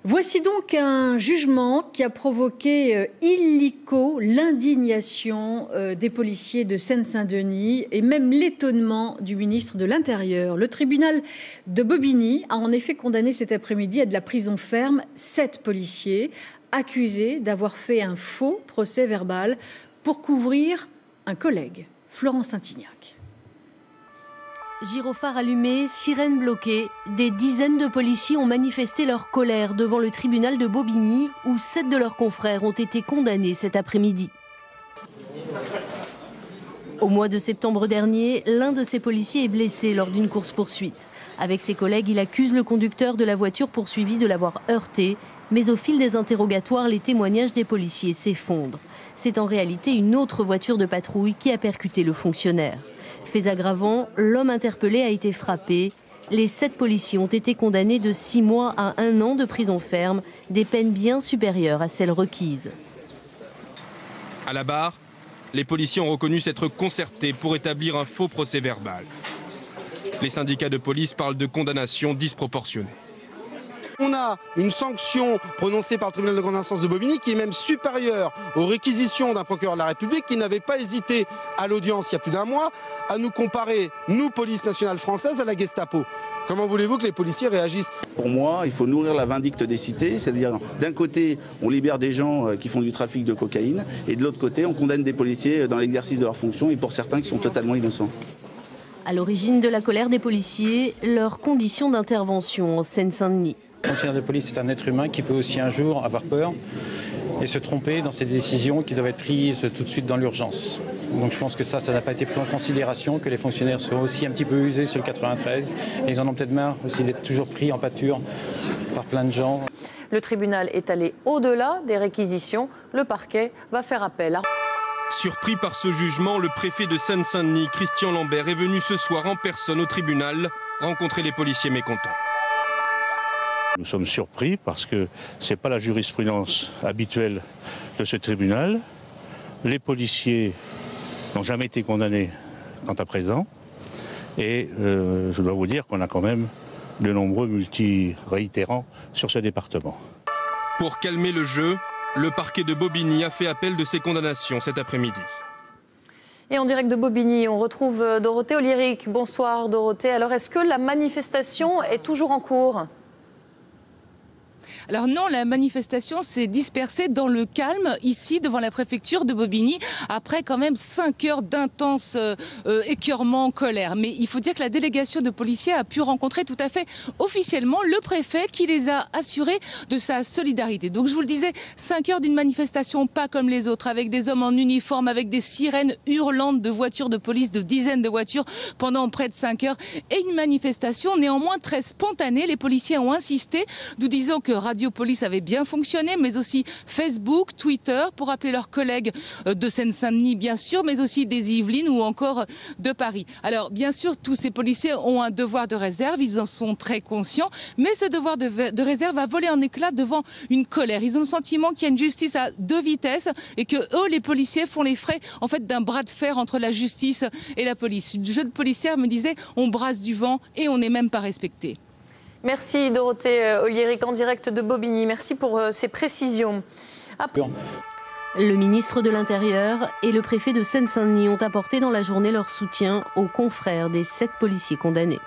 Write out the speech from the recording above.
Voici donc un jugement qui a provoqué illico l'indignation des policiers de Seine-Saint-Denis et même l'étonnement du ministre de l'Intérieur. Le tribunal de Bobigny a en effet condamné cet après-midi à de la prison ferme 7 policiers accusés d'avoir fait un faux procès-verbal pour couvrir un collègue, Florence Tintignac. Gyrophare allumé, sirène bloquée, des dizaines de policiers ont manifesté leur colère devant le tribunal de Bobigny où 7 de leurs confrères ont été condamnés cet après-midi. Au mois de septembre dernier, l'un de ces policiers est blessé lors d'une course-poursuite. Avec ses collègues, il accuse le conducteur de la voiture poursuivie de l'avoir heurté, mais au fil des interrogatoires, les témoignages des policiers s'effondrent. C'est en réalité une autre voiture de patrouille qui a percuté le fonctionnaire. Fait aggravant, l'homme interpellé a été frappé. Les 7 policiers ont été condamnés de 6 mois à 1 an de prison ferme, des peines bien supérieures à celles requises. À la barre, les policiers ont reconnu s'être concertés pour établir un faux procès-verbal. Les syndicats de police parlent de condamnation disproportionnée. On a une sanction prononcée par le tribunal de grande instance de Bobigny qui est même supérieure aux réquisitions d'un procureur de la République qui n'avait pas hésité à l'audience il y a plus d'1 mois à nous comparer, nous, police nationale française, à la Gestapo. Comment voulez-vous que les policiers réagissent? Pour moi, il faut nourrir la vindicte des cités, c'est-à-dire d'un côté, on libère des gens qui font du trafic de cocaïne et de l'autre côté, on condamne des policiers dans l'exercice de leurs fonctions et pour certains qui sont totalement innocents. À l'origine de la colère des policiers, leurs conditions d'intervention en Seine-Saint-Denis. Le fonctionnaire de police est un être humain qui peut aussi un jour avoir peur et se tromper dans ses décisions qui doivent être prises tout de suite dans l'urgence. Donc je pense que ça n'a pas été pris en considération, que les fonctionnaires sont aussi un petit peu usés sur le 93 et ils en ont peut-être marre aussi d'être toujours pris en pâture par plein de gens. Le tribunal est allé au-delà des réquisitions. Le parquet va faire appel. Surpris par ce jugement, le préfet de Seine-Saint-Denis, Christian Lambert, est venu ce soir en personne au tribunal rencontrer les policiers mécontents. Nous sommes surpris parce que ce n'est pas la jurisprudence habituelle de ce tribunal. Les policiers n'ont jamais été condamnés quant à présent. Et je dois vous dire qu'on a quand même de nombreux multi-réitérants sur ce département. Pour calmer le jeu, le parquet de Bobigny a fait appel de ces condamnations cet après-midi. Et en direct de Bobigny, on retrouve Dorothée Oliéric. Bonsoir Dorothée. Alors est-ce que la manifestation est toujours en cours ? Alors non, la manifestation s'est dispersée dans le calme, ici, devant la préfecture de Bobigny, après quand même 5 heures d'intense écœurement, colère. Mais il faut dire que la délégation de policiers a pu rencontrer tout à fait officiellement le préfet qui les a assurés de sa solidarité. Donc je vous le disais, 5 heures d'une manifestation pas comme les autres, avec des hommes en uniforme, avec des sirènes hurlantes de voitures de police, de dizaines de voitures pendant près de 5 heures. Et une manifestation néanmoins très spontanée. Les policiers ont insisté, nous disant que Radio Police avait bien fonctionné, mais aussi Facebook, Twitter, pour appeler leurs collègues de Seine-Saint-Denis, bien sûr, mais aussi des Yvelines ou encore de Paris. Alors, bien sûr, tous ces policiers ont un devoir de réserve, ils en sont très conscients, mais ce devoir de réserve a volé en éclats devant une colère. Ils ont le sentiment qu'il y a une justice à 2 vitesses et que eux, les policiers, font les frais en fait d'un bras de fer entre la justice et la police. Une jeune policière me disait, on brasse du vent et on n'est même pas respecté. Merci Dorothée Oliéric en direct de Bobigny. Merci pour ces précisions. Le ministre de l'Intérieur et le préfet de Seine-Saint-Denis ont apporté dans la journée leur soutien aux confrères des 7 policiers condamnés.